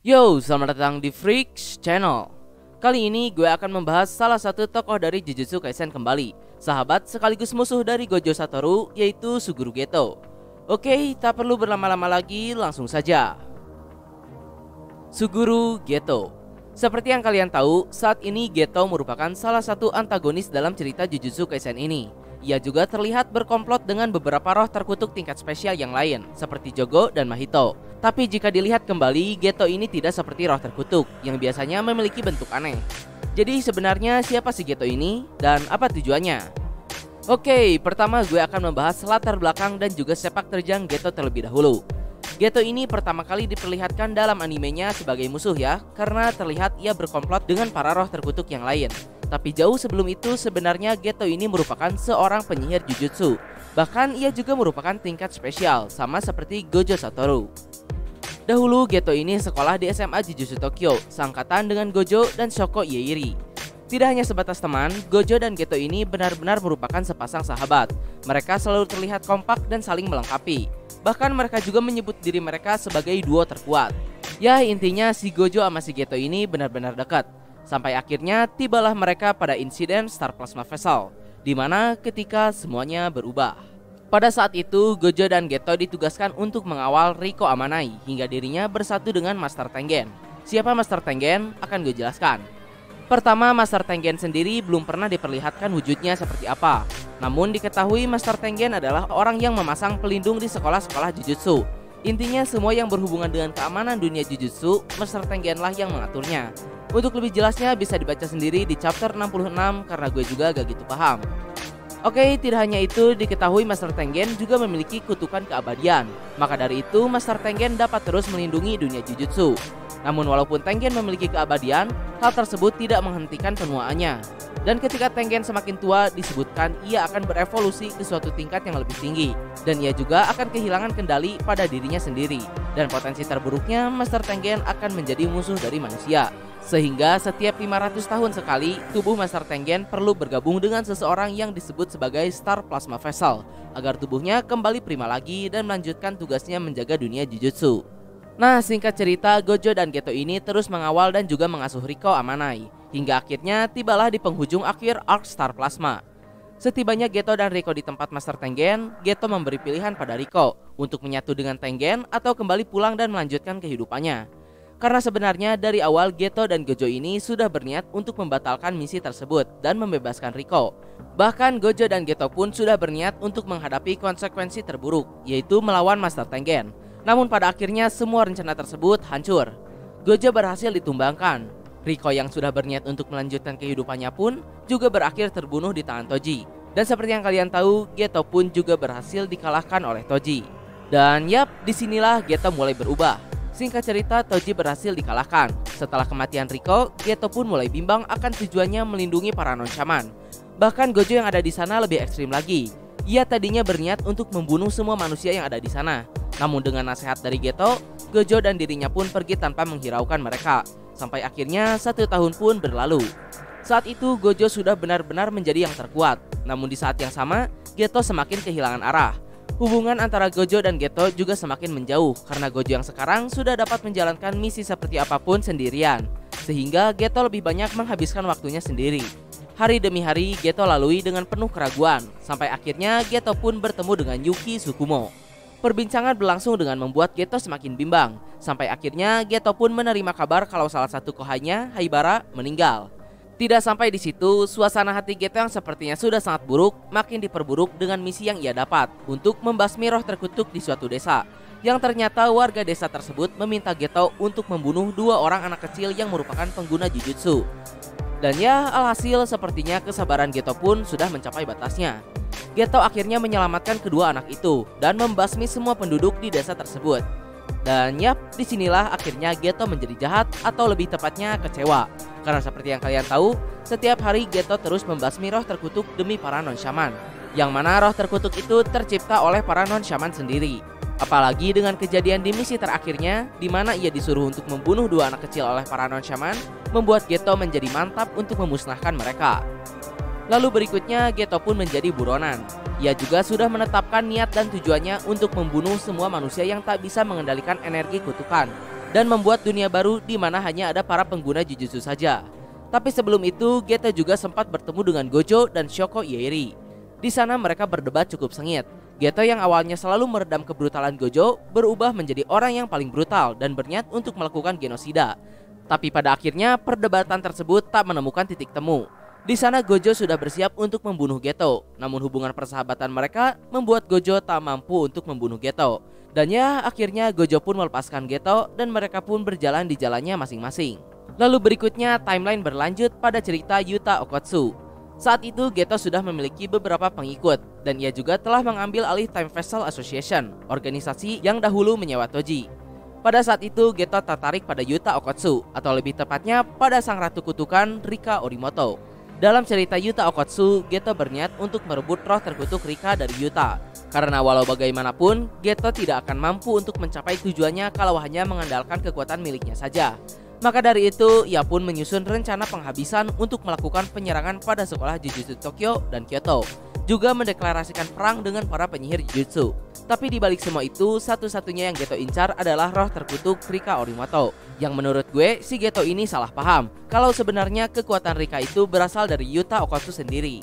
Yo, selamat datang di Freaks Channel. Kali ini gue akan membahas salah satu tokoh dari Jujutsu Kaisen kembali, sahabat sekaligus musuh dari Gojo Satoru, yaitu Suguru Geto. Oke, tak perlu berlama-lama lagi, langsung saja. Suguru Geto. Seperti yang kalian tahu, saat ini Geto merupakan salah satu antagonis dalam cerita Jujutsu Kaisen ini. Ia juga terlihat berkomplot dengan beberapa roh terkutuk tingkat spesial yang lain, seperti Jogo dan Mahito. Tapi jika dilihat kembali, Geto ini tidak seperti roh terkutuk yang biasanya memiliki bentuk aneh. Jadi sebenarnya siapa si Geto ini dan apa tujuannya? Oke, pertama gue akan membahas latar belakang dan juga sepak terjang Geto terlebih dahulu. Geto ini pertama kali diperlihatkan dalam animenya sebagai musuh ya, karena terlihat ia berkomplot dengan para roh terkutuk yang lain. Tapi jauh sebelum itu sebenarnya Geto ini merupakan seorang penyihir Jujutsu. Bahkan ia juga merupakan tingkat spesial, sama seperti Gojo Satoru. Dahulu Geto ini sekolah di SMA Jujutsu Tokyo, seangkatan dengan Gojo dan Shoko Ieiri. Tidak hanya sebatas teman, Gojo dan Geto ini benar-benar merupakan sepasang sahabat. Mereka selalu terlihat kompak dan saling melengkapi. Bahkan mereka juga menyebut diri mereka sebagai duo terkuat. Ya intinya si Gojo sama si Geto ini benar-benar dekat. Sampai akhirnya tibalah mereka pada insiden Star Plasma Vessel, di mana ketika semuanya berubah. Pada saat itu, Gojo dan Geto ditugaskan untuk mengawal Riko Amanai hingga dirinya bersatu dengan Master Tengen. Siapa Master Tengen? Akan gue jelaskan. Pertama, Master Tengen sendiri belum pernah diperlihatkan wujudnya seperti apa. Namun diketahui Master Tengen adalah orang yang memasang pelindung di sekolah-sekolah Jujutsu. Intinya semua yang berhubungan dengan keamanan dunia Jujutsu, Master Tengen lah yang mengaturnya. Untuk lebih jelasnya bisa dibaca sendiri di chapter 66 karena gue juga gak gitu paham. Oke, tidak hanya itu, diketahui Master Tengen juga memiliki kutukan keabadian. Maka dari itu, Master Tengen dapat terus melindungi dunia Jujutsu. Namun walaupun Tengen memiliki keabadian, hal tersebut tidak menghentikan penuaannya. Dan ketika Tengen semakin tua, disebutkan ia akan berevolusi ke suatu tingkat yang lebih tinggi. Dan ia juga akan kehilangan kendali pada dirinya sendiri. Dan potensi terburuknya, Master Tengen akan menjadi musuh dari manusia. Sehingga setiap 500 tahun sekali, tubuh Master Tengen perlu bergabung dengan seseorang yang disebut sebagai Star Plasma Vessel agar tubuhnya kembali prima lagi dan melanjutkan tugasnya menjaga dunia Jujutsu. Nah, singkat cerita, Gojo dan Geto ini terus mengawal dan juga mengasuh Riko Amanai hingga akhirnya tibalah di penghujung akhir arc Star Plasma. Setibanya Geto dan Riko di tempat Master Tengen, Geto memberi pilihan pada Riko untuk menyatu dengan Tengen atau kembali pulang dan melanjutkan kehidupannya. Karena sebenarnya dari awal Geto dan Gojo ini sudah berniat untuk membatalkan misi tersebut dan membebaskan Riko. Bahkan Gojo dan Geto pun sudah berniat untuk menghadapi konsekuensi terburuk, yaitu melawan Master Tengen. Namun pada akhirnya semua rencana tersebut hancur. Gojo berhasil ditumbangkan. Riko yang sudah berniat untuk melanjutkan kehidupannya pun juga berakhir terbunuh di tangan Toji. Dan seperti yang kalian tahu, Geto pun juga berhasil dikalahkan oleh Toji. Dan yap, disinilah Geto mulai berubah. Singkat cerita, Toji berhasil dikalahkan. Setelah kematian Riko, Geto pun mulai bimbang akan tujuannya melindungi para non-shaman. Bahkan Gojo yang ada di sana lebih ekstrim lagi. Ia tadinya berniat untuk membunuh semua manusia yang ada di sana. Namun dengan nasihat dari Geto, Gojo dan dirinya pun pergi tanpa menghiraukan mereka. Sampai akhirnya 1 tahun pun berlalu. Saat itu Gojo sudah benar-benar menjadi yang terkuat. Namun di saat yang sama, Geto semakin kehilangan arah. Hubungan antara Gojo dan Geto juga semakin menjauh karena Gojo yang sekarang sudah dapat menjalankan misi seperti apapun sendirian. Sehingga Geto lebih banyak menghabiskan waktunya sendiri. Hari demi hari Geto lalui dengan penuh keraguan. Sampai akhirnya Geto pun bertemu dengan Yuki Tsukumo. Perbincangan berlangsung dengan membuat Geto semakin bimbang. Sampai akhirnya Geto pun menerima kabar kalau salah satu kohainya, Haibara, meninggal. Tidak sampai di situ, suasana hati Geto yang sepertinya sudah sangat buruk makin diperburuk dengan misi yang ia dapat untuk membasmi roh terkutuk di suatu desa. Yang ternyata warga desa tersebut meminta Geto untuk membunuh 2 orang anak kecil yang merupakan pengguna Jujutsu. Dan ya, alhasil sepertinya kesabaran Geto pun sudah mencapai batasnya. Geto akhirnya menyelamatkan kedua anak itu dan membasmi semua penduduk di desa tersebut. Dan yap, disinilah akhirnya Geto menjadi jahat atau lebih tepatnya kecewa. Karena seperti yang kalian tahu, setiap hari Geto terus membasmi roh terkutuk demi para non-shaman. Yang mana roh terkutuk itu tercipta oleh para non-shaman sendiri. Apalagi dengan kejadian di misi terakhirnya, di mana ia disuruh untuk membunuh 2 anak kecil oleh para non-shaman, membuat Geto menjadi mantap untuk memusnahkan mereka. Lalu berikutnya Geto pun menjadi buronan. Ia juga sudah menetapkan niat dan tujuannya untuk membunuh semua manusia yang tak bisa mengendalikan energi kutukan. dan membuat dunia baru di mana hanya ada para pengguna Jujutsu saja. Tapi sebelum itu, Geto juga sempat bertemu dengan Gojo dan Shoko Ieiri. Di sana mereka berdebat cukup sengit. Geto yang awalnya selalu meredam kebrutalan Gojo berubah menjadi orang yang paling brutal dan berniat untuk melakukan genosida. Tapi pada akhirnya perdebatan tersebut tak menemukan titik temu. Di sana Gojo sudah bersiap untuk membunuh Geto. Namun hubungan persahabatan mereka membuat Gojo tak mampu untuk membunuh Geto. Dan ya, akhirnya Gojo pun melepaskan Geto dan mereka pun berjalan di jalannya masing-masing. Lalu berikutnya timeline berlanjut pada cerita Yuta Okkotsu. Saat itu Geto sudah memiliki beberapa pengikut dan ia juga telah mengambil alih Time Vessel Association, organisasi yang dahulu menyewa Toji. Pada saat itu Geto tertarik pada Yuta Okkotsu, atau lebih tepatnya pada sang ratu kutukan Rika Orimoto. Dalam cerita Yuta Okkotsu, Geto berniat untuk merebut roh terkutuk Rika dari Yuta. Karena walau bagaimanapun, Geto tidak akan mampu untuk mencapai tujuannya kalau hanya mengandalkan kekuatan miliknya saja. Maka dari itu, ia pun menyusun rencana penghabisan untuk melakukan penyerangan pada sekolah Jujutsu Tokyo dan Kyoto. Juga mendeklarasikan perang dengan para penyihir Jujutsu. Tapi di balik semua itu, satu-satunya yang Geto incar adalah roh terkutuk Rika Orimoto. Yang menurut gue, si Geto ini salah paham kalau sebenarnya kekuatan Rika itu berasal dari Yuta Okkotsu sendiri.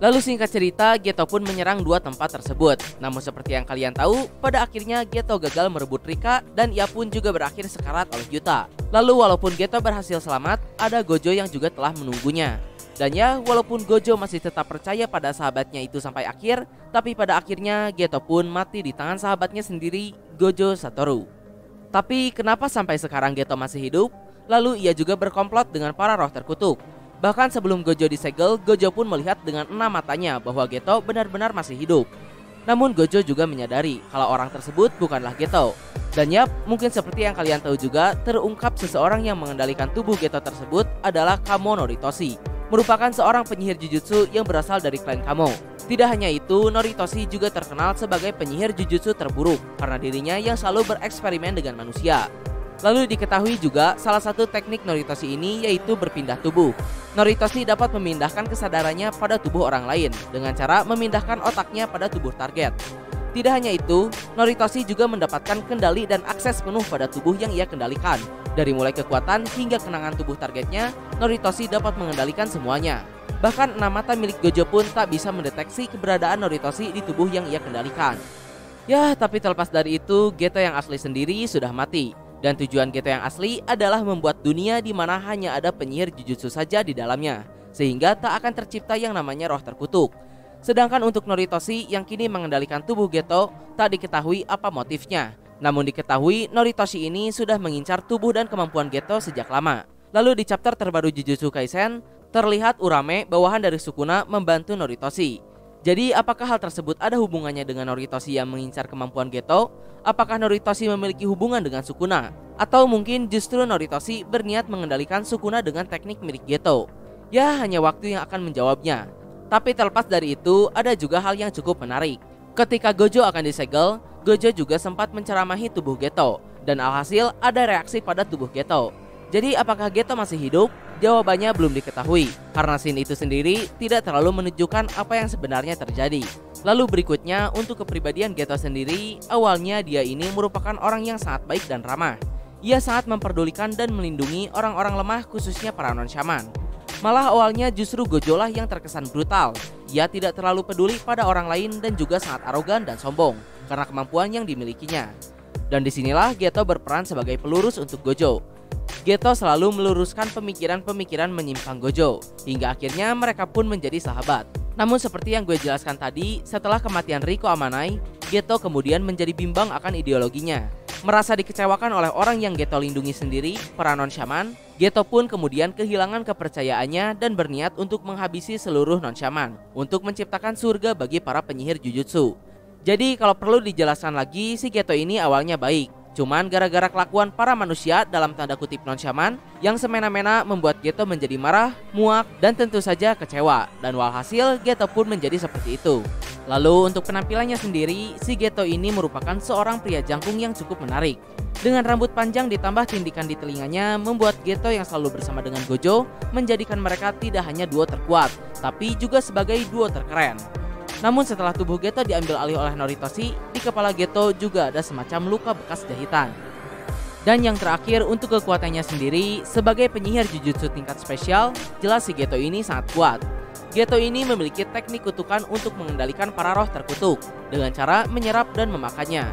Lalu singkat cerita, Geto pun menyerang dua tempat tersebut. Namun seperti yang kalian tahu, pada akhirnya Geto gagal merebut Rika dan ia pun juga berakhir sekarat oleh Yuta. Lalu walaupun Geto berhasil selamat, ada Gojo yang juga telah menunggunya. Dan ya, walaupun Gojo masih tetap percaya pada sahabatnya itu sampai akhir, tapi pada akhirnya Geto pun mati di tangan sahabatnya sendiri, Gojo Satoru. Tapi kenapa sampai sekarang Geto masih hidup? Lalu ia juga berkomplot dengan para roh terkutuk. Bahkan sebelum Gojo disegel, Gojo pun melihat dengan 6 matanya bahwa Geto benar-benar masih hidup. Namun Gojo juga menyadari kalau orang tersebut bukanlah Geto. Dan yap, mungkin seperti yang kalian tahu juga, terungkap seseorang yang mengendalikan tubuh Geto tersebut adalah Kamo Noritoshi, merupakan seorang penyihir Jujutsu yang berasal dari klan Kamo. Tidak hanya itu, Noritoshi juga terkenal sebagai penyihir Jujutsu terburuk karena dirinya yang selalu bereksperimen dengan manusia. Lalu diketahui juga salah satu teknik Noritoshi ini yaitu berpindah tubuh. Noritoshi dapat memindahkan kesadarannya pada tubuh orang lain dengan cara memindahkan otaknya pada tubuh target. Tidak hanya itu, Noritoshi juga mendapatkan kendali dan akses penuh pada tubuh yang ia kendalikan. Dari mulai kekuatan hingga kenangan tubuh targetnya, Noritoshi dapat mengendalikan semuanya. Bahkan 6 mata milik Gojo pun tak bisa mendeteksi keberadaan Noritoshi di tubuh yang ia kendalikan. Ya, tapi terlepas dari itu, Geto yang asli sendiri sudah mati. Dan tujuan Geto yang asli adalah membuat dunia di mana hanya ada penyihir Jujutsu saja di dalamnya, sehingga tak akan tercipta yang namanya roh terkutuk. Sedangkan untuk Noritoshi yang kini mengendalikan tubuh Geto, tak diketahui apa motifnya. Namun diketahui Noritoshi ini sudah mengincar tubuh dan kemampuan Geto sejak lama. Lalu di chapter terbaru Jujutsu Kaisen, terlihat Urame, bawahan dari Sukuna, membantu Noritoshi. Jadi apakah hal tersebut ada hubungannya dengan Noritoshi yang mengincar kemampuan Geto? Apakah Noritoshi memiliki hubungan dengan Sukuna? Atau mungkin justru Noritoshi berniat mengendalikan Sukuna dengan teknik milik Geto? Ya, hanya waktu yang akan menjawabnya. Tapi terlepas dari itu, ada juga hal yang cukup menarik. Ketika Gojo akan disegel, Gojo juga sempat menceramahi tubuh Geto. Dan alhasil ada reaksi pada tubuh Geto. Jadi apakah Geto masih hidup? Jawabannya belum diketahui, karena scene itu sendiri tidak terlalu menunjukkan apa yang sebenarnya terjadi. Lalu berikutnya, untuk kepribadian Geto sendiri, awalnya dia ini merupakan orang yang sangat baik dan ramah. Ia sangat memperdulikan dan melindungi orang-orang lemah, khususnya para non-shaman. Malah awalnya justru Gojo lah yang terkesan brutal. Ia tidak terlalu peduli pada orang lain dan juga sangat arogan dan sombong karena kemampuan yang dimilikinya. Dan disinilah Geto berperan sebagai pelurus untuk Gojo. Geto selalu meluruskan pemikiran-pemikiran menyimpang Gojo, hingga akhirnya mereka pun menjadi sahabat. Namun seperti yang gue jelaskan tadi, setelah kematian Riko Amanai, Geto kemudian menjadi bimbang akan ideologinya. Merasa dikecewakan oleh orang yang Geto lindungi sendiri, para non-shaman, Geto pun kemudian kehilangan kepercayaannya dan berniat untuk menghabisi seluruh non-shaman, untuk menciptakan surga bagi para penyihir Jujutsu. Jadi kalau perlu dijelaskan lagi, si Geto ini awalnya baik. Cuman gara-gara kelakuan para manusia dalam tanda kutip non-shaman yang semena-mena membuat Geto menjadi marah, muak, dan tentu saja kecewa. Dan walhasil Geto pun menjadi seperti itu. Lalu untuk penampilannya sendiri, si Geto ini merupakan seorang pria jangkung yang cukup menarik. Dengan rambut panjang ditambah tindikan di telinganya, membuat Geto yang selalu bersama dengan Gojo menjadikan mereka tidak hanya duo terkuat, tapi juga sebagai duo terkeren. Namun setelah tubuh Geto diambil alih oleh Noritoshi, di kepala Geto juga ada semacam luka bekas jahitan. Dan yang terakhir untuk kekuatannya sendiri, sebagai penyihir jujutsu tingkat spesial, jelas si Geto ini sangat kuat. Geto ini memiliki teknik kutukan untuk mengendalikan para roh terkutuk dengan cara menyerap dan memakannya.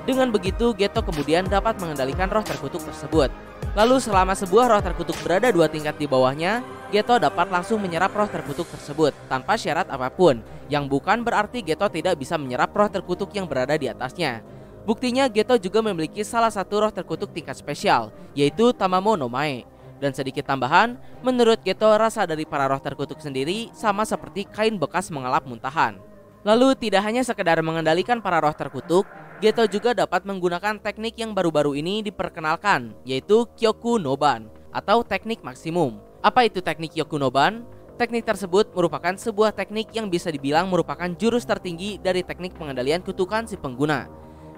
Dengan begitu, Geto kemudian dapat mengendalikan roh terkutuk tersebut. Lalu selama sebuah roh terkutuk berada 2 tingkat di bawahnya, Geto dapat langsung menyerap roh terkutuk tersebut tanpa syarat apapun, yang bukan berarti Geto tidak bisa menyerap roh terkutuk yang berada di atasnya. Buktinya Geto juga memiliki salah satu roh terkutuk tingkat spesial, yaitu Tamamo no Mae. Dan sedikit tambahan, menurut Geto rasa dari para roh terkutuk sendiri sama seperti kain bekas mengalap muntahan. Lalu tidak hanya sekedar mengendalikan para roh terkutuk, Geto juga dapat menggunakan teknik yang baru-baru ini diperkenalkan, yaitu Kyoku no Ban atau teknik maksimum. Apa itu teknik Kyoku no Ban? Teknik tersebut merupakan sebuah teknik yang bisa dibilang merupakan jurus tertinggi dari teknik pengendalian kutukan si pengguna.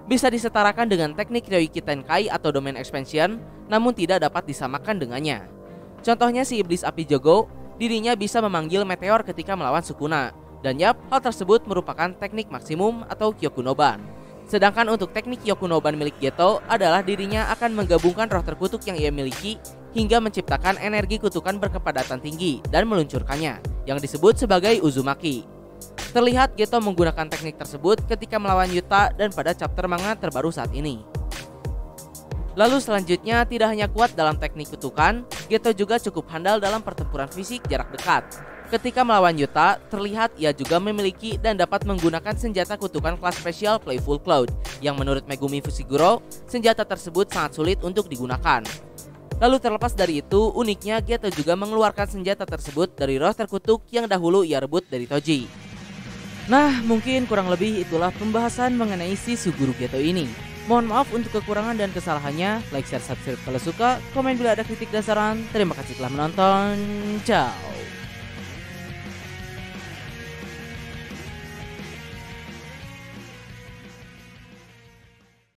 Bisa disetarakan dengan teknik Ryoiki Tenkai atau Domain Expansion, namun tidak dapat disamakan dengannya. Contohnya si Iblis Api Jogo, dirinya bisa memanggil meteor ketika melawan Sukuna. Dan yap, hal tersebut merupakan teknik maksimum atau Kyoku no Ban. Sedangkan untuk teknik Kyoku no Ban milik Geto adalah dirinya akan menggabungkan roh terkutuk yang ia miliki hingga menciptakan energi kutukan berkepadatan tinggi dan meluncurkannya, yang disebut sebagai Uzumaki. Terlihat Geto menggunakan teknik tersebut ketika melawan Yuta dan pada chapter manga terbaru saat ini. Lalu selanjutnya, tidak hanya kuat dalam teknik kutukan, Geto juga cukup handal dalam pertempuran fisik jarak dekat. Ketika melawan Yuta, terlihat ia juga memiliki dan dapat menggunakan senjata kutukan kelas spesial Playful Cloud, yang menurut Megumi Fushiguro, senjata tersebut sangat sulit untuk digunakan. Lalu terlepas dari itu, uniknya Geto juga mengeluarkan senjata tersebut dari roh terkutuk yang dahulu ia rebut dari Toji. Nah, mungkin kurang lebih itulah pembahasan mengenai si Suguru Geto ini. Mohon maaf untuk kekurangan dan kesalahannya. Like, share, subscribe kalau suka. Komen bila ada kritik dan saran. Terima kasih telah menonton. Ciao.